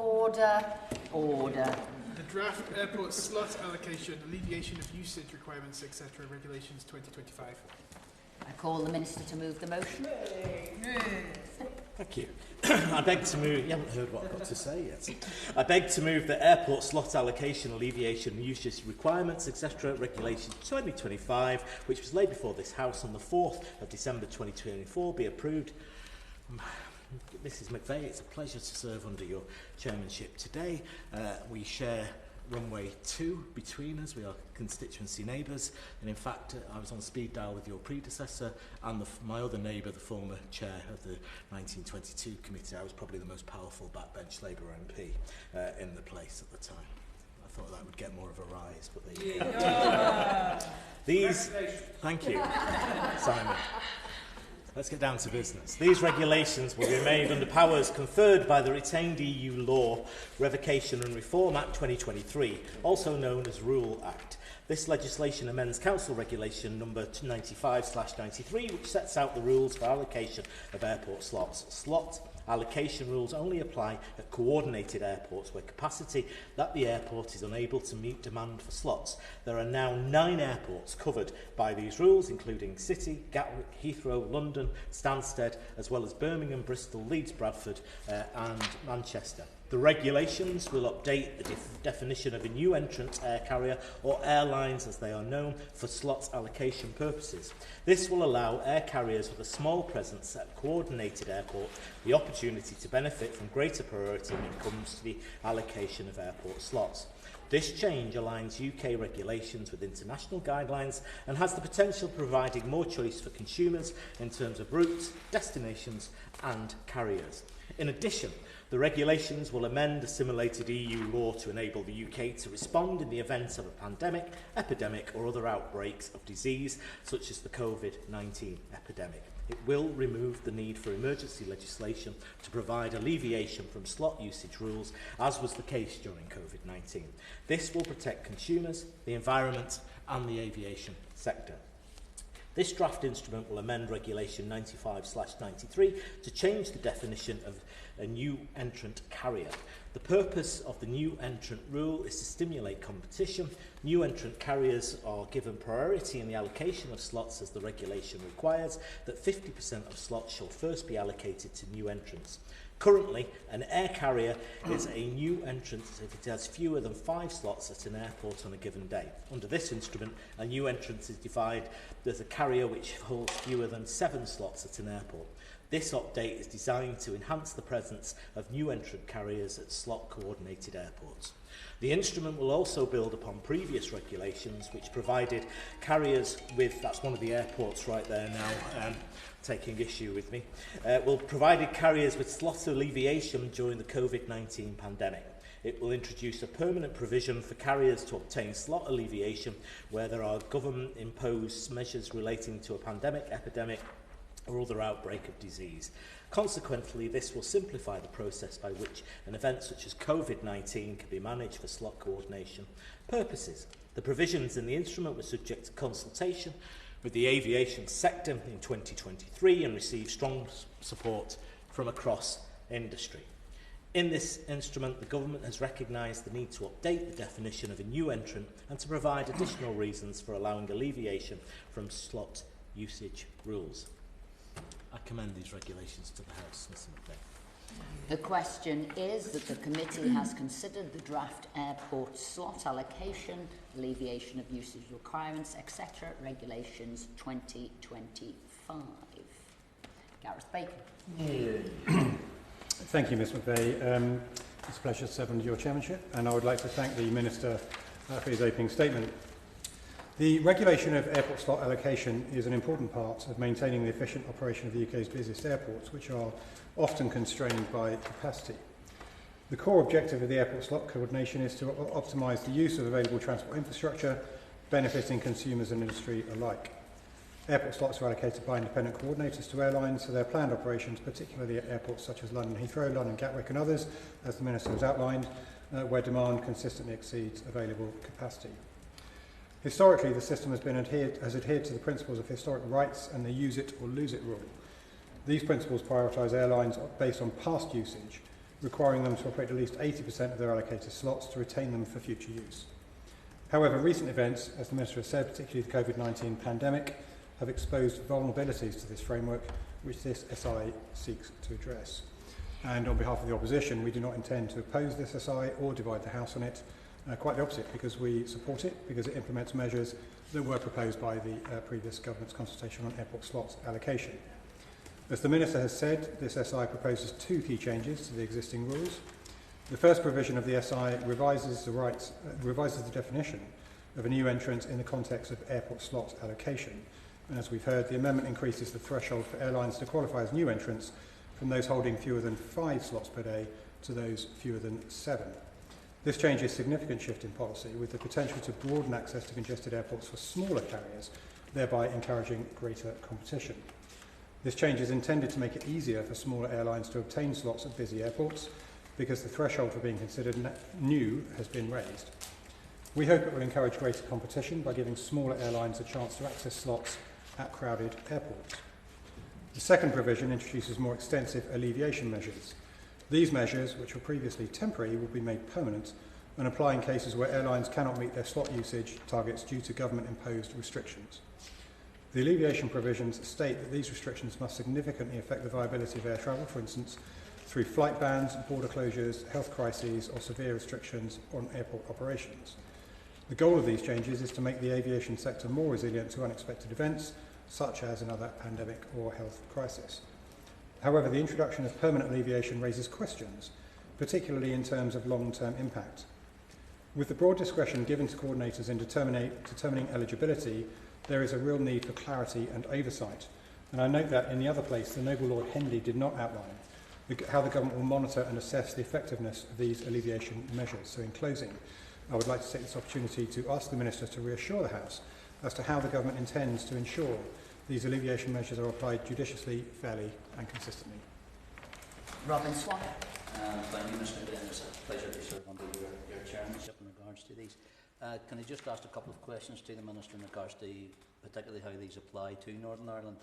Order. Order. The draft airport slot allocation, alleviation of usage requirements, etc. Regulations 2025. I call the Minister to move the motion. Thank you. I beg to move, you haven't heard what I've got to say yet. I beg to move that airport slot allocation, alleviation, usage requirements, etc. Regulations 2025, which was laid before this House on the 4th of December 2024, be approved. Mrs McVeigh, it's a pleasure to serve under your chairmanship today. We share runway 2 between us. We are constituency neighbours, and in fact I was on speed dial with your predecessor and my other neighbour, the former chair of the 1922 committee. I was probably the most powerful backbench Labour MP in the place at the time. I thought that would get more of a rise, but there you go. These, thank you, Simon. Let's get down to business. These regulations will be made under powers conferred by the retained EU law, Revocation and Reform Act 2023, also known as Rule Act. This legislation amends Council Regulation number 95/93, which sets out the rules for allocation of airport slots. Slot allocation rules only apply at coordinated airports where capacity at the airport is unable to meet demand for slots. There are now 9 airports covered by these rules, including City, Gatwick, Heathrow, London, Stansted, as well as Birmingham, Bristol, Leeds, Bradford and Manchester. The regulations will update the definition of a new entrant air carrier, or airlines as they are known, for slot allocation purposes. This will allow air carriers with a small presence at a coordinated airport the opportunity to benefit from greater priority when it comes to the allocation of airport slots. This change aligns UK regulations with international guidelines and has the potential of providing more choice for consumers in terms of routes, destinations and carriers. In addition, the regulations will amend assimilated EU law to enable the UK to respond in the event of a pandemic, epidemic or other outbreaks of disease such as the COVID-19 epidemic. It will remove the need for emergency legislation to provide alleviation from slot usage rules, as was the case during COVID-19. This will protect consumers, the environment and the aviation sector. This draft instrument will amend Regulation 95/93 to change the definition of a new entrant carrier. The purpose of the new entrant rule is to stimulate competition. New entrant carriers are given priority in the allocation of slots as the regulation requires that 50% of slots shall first be allocated to new entrants. Currently, an air carrier is a new entrant if it has fewer than 5 slots at an airport on a given day. Under this instrument, a new entrant is defined as a carrier which holds fewer than 7 slots at an airport. This update is designed to enhance the presence of new entrant carriers at slot-coordinated airports. The instrument will also build upon previous regulations which provided carriers with, that's one of the airports right there now, taking issue with me, provided carriers with slot alleviation during the COVID-19 pandemic. It will introduce a permanent provision for carriers to obtain slot alleviation where there are government-imposed measures relating to a pandemic, epidemic, or other outbreak of disease. Consequently, this will simplify the process by which an event such as COVID-19 can be managed for slot coordination purposes. The provisions in the instrument were subject to consultation with the aviation sector in 2023 and received strong support from across industry. In this instrument, the government has recognised the need to update the definition of a new entrant and to provide additional reasons for allowing alleviation from slot usage rules. I commend these regulations to the House, Mr. McVeigh. The question is that the committee has considered the draft airport slot allocation, alleviation of usage requirements, etc. Regulations 2025. Gareth Bacon. Thank you, Ms McVeigh. It's a pleasure to serve under your chairmanship, and I would like to thank the Minister for his opening statement. The regulation of airport slot allocation is an important part of maintaining the efficient operation of the UK's busiest airports, which are often constrained by capacity. The core objective of the airport slot coordination is to optimise the use of available transport infrastructure, benefiting consumers and industry alike. Airport slots are allocated by independent coordinators to airlines for their planned operations, particularly at airports such as London Heathrow, London Gatwick and others, as the Minister has outlined, where demand consistently exceeds available capacity. Historically, the system has adhered to the principles of historic rights and the use it or lose it rule. These principles prioritise airlines based on past usage, requiring them to operate at least 80% of their allocated slots to retain them for future use. However, recent events, as the Minister has said, particularly the COVID-19 pandemic, have exposed vulnerabilities to this framework, which this SI seeks to address. And on behalf of the opposition, we do not intend to oppose this SI or divide the House on it. Quite the opposite, because we support it, because it implements measures that were proposed by the previous government's consultation on airport slots allocation. As the Minister has said, this SI proposes two key changes to the existing rules. The first provision of the SI revises the definition of a new entrant in the context of airport slot allocation. And as we've heard, the amendment increases the threshold for airlines to qualify as new entrants from those holding fewer than 5 slots per day to those fewer than 7. This change is a significant shift in policy, with the potential to broaden access to congested airports for smaller carriers, thereby encouraging greater competition. This change is intended to make it easier for smaller airlines to obtain slots at busy airports, because the threshold for being considered new has been raised. We hope it will encourage greater competition by giving smaller airlines a chance to access slots at crowded airports. The second provision introduces more extensive alleviation measures. These measures, which were previously temporary, will be made permanent and apply in cases where airlines cannot meet their slot usage targets due to government-imposed restrictions. The alleviation provisions state that these restrictions must significantly affect the viability of air travel, for instance, through flight bans, border closures, health crises, or severe restrictions on airport operations. The goal of these changes is to make the aviation sector more resilient to unexpected events, such as another pandemic or health crisis. However, the introduction of permanent alleviation raises questions, particularly in terms of long-term impact. With the broad discretion given to coordinators in determining eligibility, there is a real need for clarity and oversight. And I note that in the other place, the Noble Lord Henley did not outline how the government will monitor and assess the effectiveness of these alleviation measures. So in closing, I would like to take this opportunity to ask the Minister to reassure the House as to how the government intends to ensure these alleviation measures are applied judiciously, fairly and consistently. Robin Swan. Thank you, Mr. Green. It's a pleasure to serve under your chairmanship in regards to these. Can I just ask a couple of questions to the Minister in regards to particularly how these apply to Northern Ireland?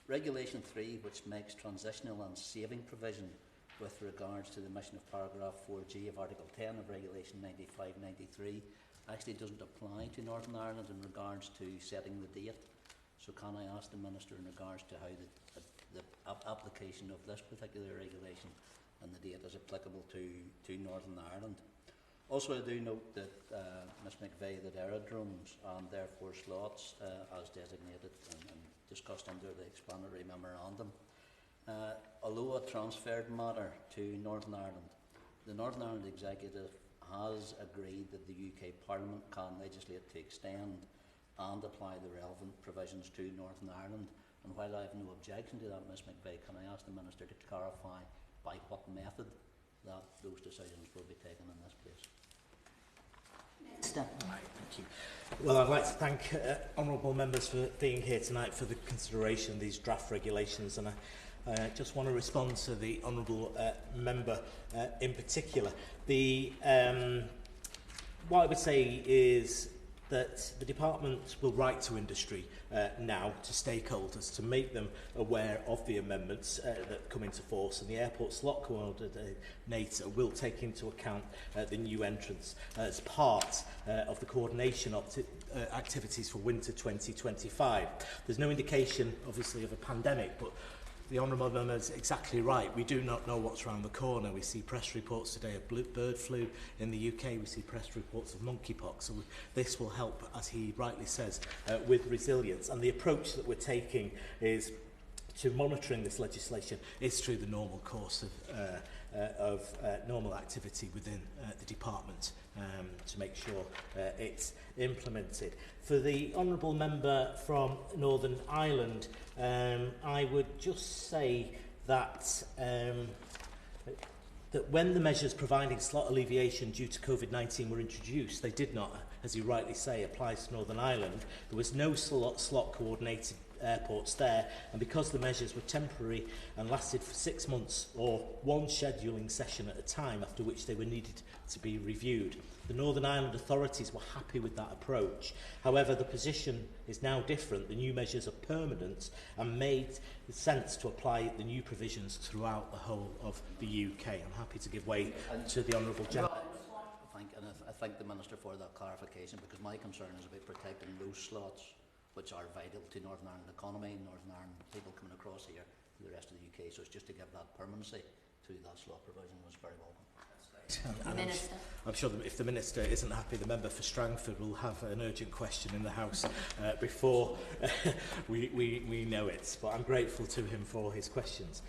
Regulation 3, which makes transitional and saving provision with regards to the mission of paragraph 4G of Article 10 of Regulation 95/93, actually doesn't apply to Northern Ireland in regards to setting the date. So can I ask the Minister in regards to how the application of this particular regulation and the date is applicable to Northern Ireland? Also, I do note that Ms McVeigh, that aerodromes and therefore slots, as designated and discussed under the explanatory memorandum, although a transferred matter to Northern Ireland, the Northern Ireland Executive has agreed that the UK Parliament can legislate to extend and apply the relevant provisions to Northern Ireland. And while I have no objection to that, Ms McVeigh, can I ask the Minister to clarify by what method that those decisions will be taken in this place? Right, thank you. Well, I'd like to thank honourable members for being here tonight for the consideration of these draft regulations, and I just want to respond to the honourable member in particular. What I would say is that the department will write to industry now, to stakeholders, to make them aware of the amendments that come into force, and the airport slot coordinator will take into account the new entrants as part of the coordination activities for winter 2025. There's no indication, obviously, of a pandemic, but the honourable member is exactly right. We do not know what's around the corner. We see press reports today of bird flu in the UK. We see press reports of monkeypox. So this will help, as he rightly says, with resilience. And the approach that we're taking is to monitoring this legislation is through the normal course of normal activity within the department to make sure it's implemented. For the honourable member from Northern Ireland, I would just say that that when the measures providing slot alleviation due to COVID-19 were introduced, they did not, as you rightly say, apply to Northern Ireland. There was no slot coordinated airports there, and because the measures were temporary and lasted for 6 months or one scheduling session at a time, after which they were needed to be reviewed. The Northern Ireland authorities were happy with that approach. However, the position is now different. The new measures are permanent and made sense to apply the new provisions throughout the whole of the UK. I'm happy to give way to the Honourable Gentleman. I thank the Minister for that clarification, because my concern is about protecting those slots which are vital to Northern Ireland economy, Northern Ireland people coming across here to the rest of the UK. So it's just to give that permanency to that slot provision was very welcome. Minister. I'm sure that if the Minister isn't happy, the member for Strangford will have an urgent question in the House before we know it. But I'm grateful to him for his questions.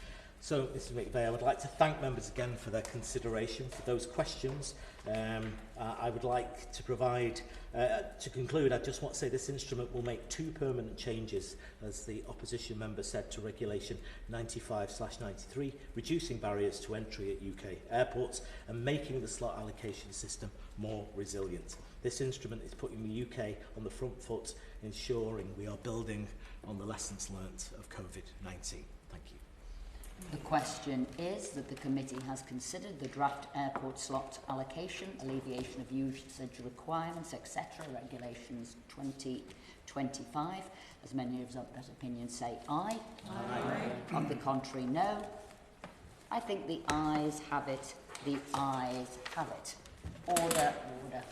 So, Mr McVeigh, I would like to thank members again for their consideration for those questions. I would like to provide, to conclude, I just want to say this instrument will make 2 permanent changes, as the opposition member said, to Regulation 95/93, reducing barriers to entry at UK airports and making the slot allocation system more resilient. This instrument is putting the UK on the front foot, ensuring we are building on the lessons learnt of COVID-19. Thank you. The question is that the committee has considered the draft airport slot allocation, alleviation of usage requirements, etc., regulations 2025. As many of that opinion say aye. Aye. Of the contrary, no. I think the ayes have it. The ayes have it. Order, order.